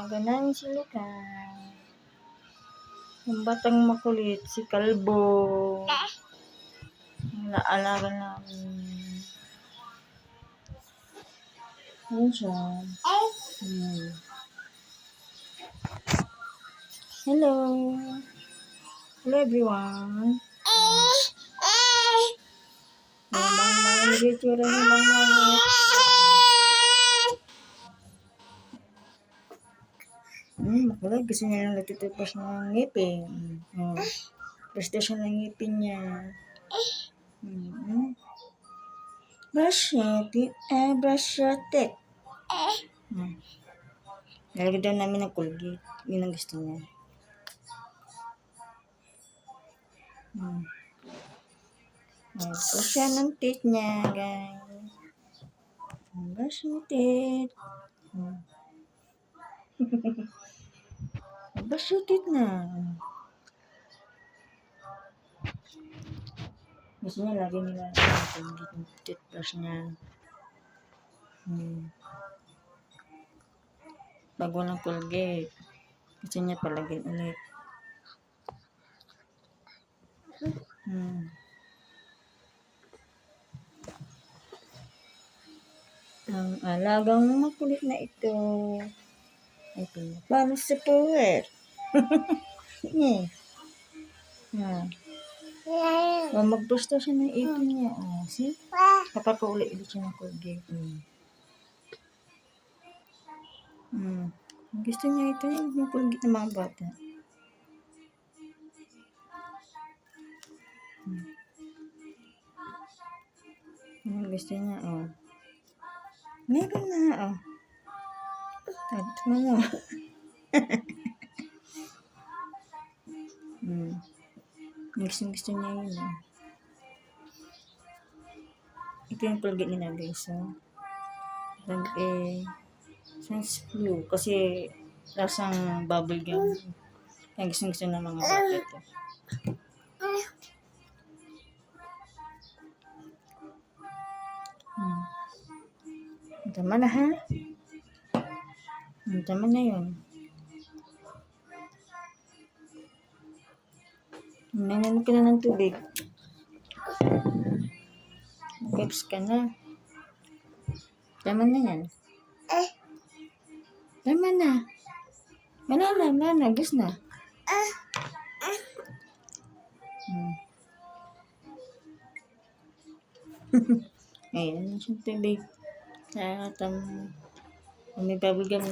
Aga namin sinukan. Yung batang makulit, si Kalbo. Alaga namin. Ayan siya. Hello. Hello everyone. Bang nagitsura ni Bang Mangit. Makulit. Gusto niya lang nagtitipos ng ngipin. Prestation ng ngipin niya. Brush your teeth. Brush your teeth. Nalagyan daw namin ng Colgate. Yun ang gusto niya. Brush siya ng teeth niya, guys. Brush your teeth. Brush your teeth na. Gusto niya lagi nila ng toothbrush niya. Pag walang Colgate, gusto niya palagyan ulit. Ang alagang makulit na ito ay pinapalo sa puwet. Mag-brush daw siya ng ipin niya. See? Papapauli ulit siya ng Colgate. Gusto niya ito yung Colgate ng mga bata. Gusto niya, meron na, Tignan mo. Gusto niya yun. Ito yung Colgate nila, guys. Sans flu. Kasi lasang bubble gum. Kaya gusto ng mga bata ito. Tama na, ha? Tama na yun. Nanginom ka na ng tubig. Caps ka na. Tama na yan. Tama na. Mana. Gus na. Ayan, siyang tubig. May bubblegum na